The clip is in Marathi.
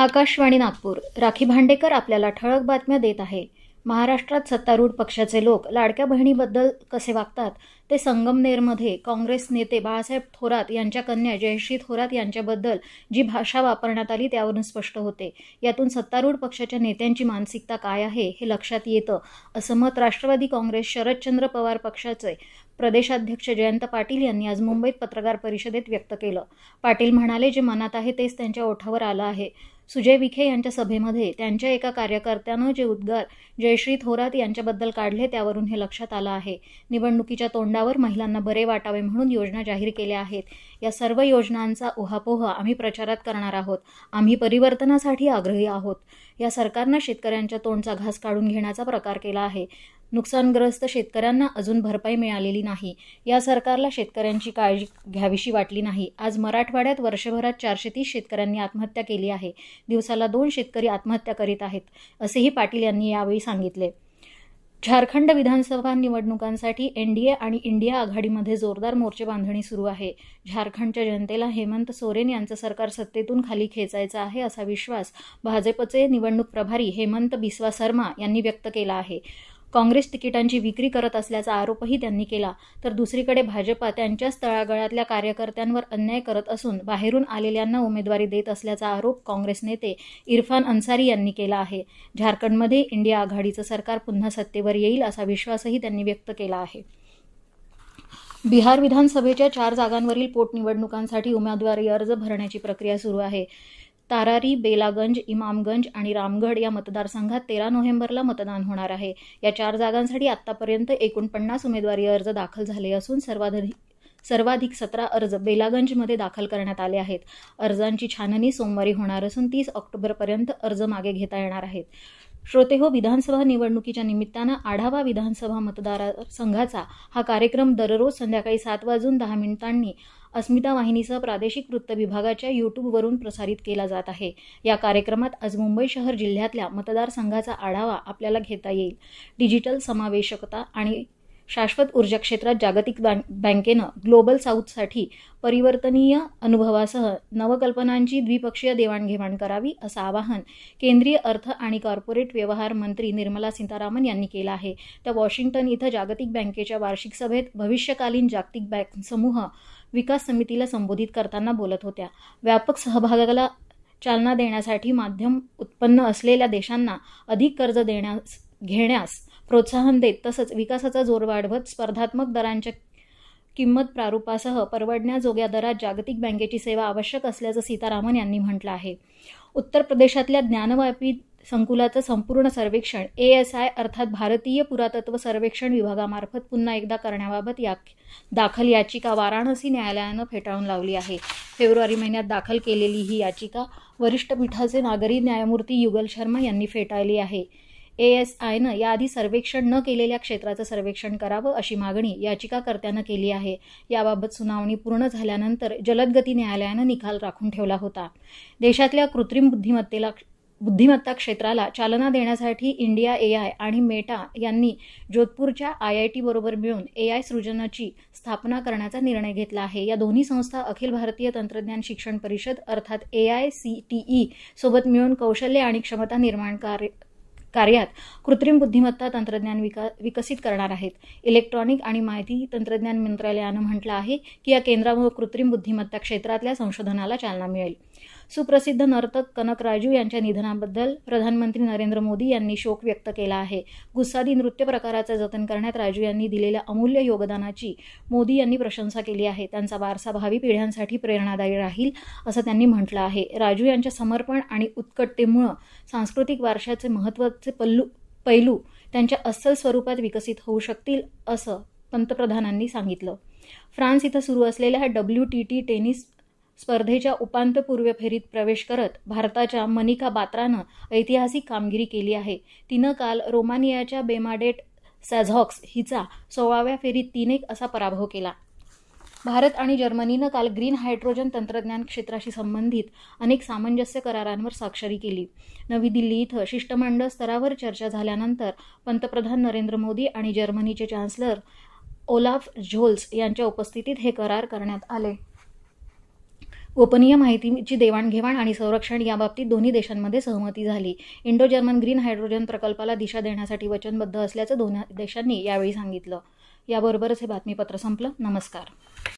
आकाशवाणी नागपूर. राखी भांडेकर आपल्याला ठळक बातम्या देत आहे. महाराष्ट्रात सत्तारूढ पक्षाचे लोक लाडक्या बहिणीबद्दल कसे वागतात ते संगमनेरमध्ये काँग्रेस नेते बाळासाहेब थोरात यांच्या कन्या जयश्री थोरात यांच्याबद्दल जी भाषा वापरण्यात आली त्यावरून स्पष्ट होते. यातून सत्तारूढ पक्षाच्या नेत्यांची मानसिकता काय आहे हे लक्षात येतं, असं मत राष्ट्रवादी काँग्रेस शरदचंद्र पवार पक्षाचे प्रदेशाध्यक्ष जयंत पाटील यांनी आज मुंबईत पत्रकार परिषदेत व्यक्त केलं. पाटील म्हणाले, जे मनात आहे तेच त्यांच्या ओठावर आलं आहे. सुजय विखे यांच्या सभेमध्ये त्यांच्या एका कार्यकर्त्यानं जे उद्गार जयश्री थोरात यांच्याबद्दल काढले त्यावरून हे लक्षात आलं आहे. निवडणुकीच्या तोंडावर महिलांना बरे वाटावे म्हणून योजना जाहीर केल्या आहेत. या सर्व योजनांचा उहापोह आम्ही प्रचारात करणार आहोत. आम्ही परिवर्तनासाठी आग्रही आहोत. या सरकारनं शेतकऱ्यांच्या तोंडचा घास काढून घेण्याचा प्रकार केला आहे. नुकसानग्रस्त शेतकऱ्यांना अजून भरपाई मिळालेली नाही. या सरकारला शेतकऱ्यांची काळजी घ्यावीशी वाटली नाही. आज मराठवाड्यात वर्षभरात 430 शेतकऱ्यांनी आत्महत्या केली आहे. दिवसाला 2 शेतकरी आत्महत्या करीत आहेत, असेही पाटील यांनी यावेळी सांगितले. झारखंड विधानसभा निवडणुकांसाठी एनडीए आणि इंडिया आघाडीमध्ये जोरदार मोर्चे बांधणी सुरू आहे. झारखंडच्या जनतेला हेमंत सोरेन यांचं सरकार सत्तेतून खाली खेचायचं आहे असा विश्वास भाजपचे निवडणूक प्रभारी हेमंत बिस्वा शर्मा यांनी व्यक्त केला आहे. काँग्रेस तिकिटांची विक्री करत असल्याचा आरोपही त्यांनी केला. तर दुसरीकडे भाजपा त्यांच्याच तळागाळातल्या कार्यकर्त्यांवर अन्याय करत असून बाहेरून आलेल्यांना उमेदवारी देत असल्याचा आरोप काँग्रेस नेते इरफान अन्सारी यांनी केला आहे. झारखंडमध्ये इंडिया आघाडीचं सरकार पुन्हा सत्तेवर येईल असा विश्वासही त्यांनी व्यक्त केला आहे. बिहार विधानसभेच्या 4 जागांवरील पोटनिवडणुकांसाठी उमेदवारी अर्ज भरण्याची प्रक्रिया सुरू आहे. तारारी, बेलागंज, इमामगंज आणि रामगढ या मतदारसंघात 13 नोव्हेंबरला मतदान होणार आहे. या 4 जागांसाठी आतापर्यंत एकूण 50 उमेदवारी अर्ज दाखल झाले असून सर्वाधिक 17 अर्ज बेलागंजमध्ये दाखल करण्यात आले आहेत. अर्जांची छाननी सोमवारी होणार असून 30 ऑक्टोबरपर्यंत अर्ज मागे घेता येणार आहेत. श्रोतेहो, विधानसभा निवडणुकीच्या निमित्तानं आढावा विधानसभा मतदारसंघाचा हा कार्यक्रम दररोज संध्याकाळी 7:10 अस्मिता वाहिनीसह प्रादेशिक वृत्त विभागाच्या यूट्यूबवरून प्रसारित केला जात आहे. या कार्यक्रमात आज मुंबई शहर जिल्ह्यातल्या मतदारसंघाचा आढावा आपल्याला घेता येईल. डिजिटल समावेशकता आणि शाश्वत ऊर्जा क्षेत्रात जागतिक बँकेनं ग्लोबल साऊथसाठी परिवर्तनीय अनुभवासह नवकल्पनांची द्विपक्षीय देवाणघेवाण करावी, असं आवाहन केंद्रीय अर्थ आणि कॉर्पोरेट व्यवहार मंत्री निर्मला सीतारामन यांनी केलं आहे. त्या वॉशिंग्टन इथं जागतिक बँकेच्या वार्षिक सभेत भविष्यकालीन जागतिक बँक समूह विकास समितीला संबोधित करताना बोलत होत्या. व्यापक सहभागाला चालना देण्यासाठी माध्यम उत्पन्न असलेल्या देशांना अधिक कर्ज घेण्यास प्रोत्साहन देत तसंच विकासाचा जोर वाढवत स्पर्धात्मक दरांच्या किंमत प्रारूपासह परवडण्याजोग्या दरात जागतिक बँकेची सेवा आवश्यक असल्याचं सीतारामन यांनी म्हटलं आहे. उत्तर प्रदेशातल्या ज्ञानवापी संकुलाचं संपूर्ण सर्वेक्षण ASI अर्थात भारतीय पुरातत्व सर्वेक्षण विभागामार्फत पुन्हा एकदा करण्याबाबत दाखल याचिका वाराणसी न्यायालयानं फेटाळून लावली आहे. फेब्रुवारी महिन्यात दाखल केलेली ही याचिका वरिष्ठ पीठाचे नागरी न्यायमूर्ती युगल शर्मा यांनी फेटाळली आहे. ASIनं याआधी सर्वेक्षण न केलेल्या क्षेत्राचं सर्वेक्षण करावं अशी मागणी याचिकाकर्त्यानं केली आहे. याबाबत सुनावणी पूर्ण झाल्यानंतर जलदगती न्यायालयानं निकाल राखून ठेवला होता. देशातल्या कृत्रिम बुद्धिमत्ता क्षेत्राला चालना देण्यासाठी इंडिया AI आणि मेटा यांनी जोधपूरच्या IIT बरोबर मिळून AI सृजनाची स्थापना करण्याचा निर्णय घेतला आहे. या दोन्ही संस्था अखिल भारतीय तंत्रज्ञान शिक्षण परिषद अर्थात AICTE सोबत मिळून कौशल्य आणि क्षमता निर्माण कार्यात कृत्रिम बुद्धिमत्ता तंत्रज्ञान विकसित करणार आहेत. इलेक्ट्रॉनिक आणि माहिती तंत्रज्ञान मंत्रालयानं म्हटलं आहे की या केंद्रामुळे कृत्रिम बुद्धिमत्ता क्षेत्रातल्या संशोधनाला चालना मिळेल. सुप्रसिद्ध नर्तक कनक राजू यांच्या निधनाबद्दल प्रधानमंत्री नरेंद्र मोदी यांनी शोक व्यक्त केला आहे. गुस्सादी नृत्य प्रकाराचं जतन करण्यात राजू यांनी दिलेल्या अमूल्य योगदानाची मोदी यांनी प्रशंसा केली आहे. त्यांचा वारसा भावी पिढ्यांसाठी प्रेरणादायी राहील, असं त्यांनी म्हटलं आहे. राजू यांच्या समर्पण आणि उत्कटतेमुळे सांस्कृतिक वारशाचे महत्त्वाचे पैलू त्यांच्या अस्सल स्वरूपात विकसित होऊ शकतील, असं पंतप्रधानांनी सांगितलं. फ्रान्स इथं सुरू असलेल्या WTT टेनिस स्पर्धेच्या उपांत्यपूर्व फेरीत प्रवेश करत भारताच्या मनिका बात्रानं ऐतिहासिक कामगिरी केली आहे. तिनं काल रोमानियाच्या बेर्नाडेट सॅझॉक्स हिचा 16व्या फेरीत 3-1 असा पराभव केला. भारत आणि जर्मनीनं काल ग्रीन हायड्रोजन तंत्रज्ञान क्षेत्राशी संबंधित अनेक सामंजस्य करारांवर स्वाक्षरी केली. नवी दिल्ली इथं शिष्टमंडळ स्तरावर चर्चा झाल्यानंतर पंतप्रधान नरेंद्र मोदी आणि जर्मनीचे चान्सलर ओलाफ झोल्स यांच्या उपस्थितीत हे करार करण्यात आले. गोपनीय माहितीची देवाणघेवाण आणि संरक्षण याबाबतीत दोन्ही देशांमध्ये सहमती झाली. इंडो जर्मन ग्रीन हायड्रोजन प्रकल्पाला दिशा देण्यासाठी वचनबद्ध असल्याचं दोन्ही देशांनी यावेळी सांगितलं. याबरोबरच हे बातमीपत्र संपलं. नमस्कार.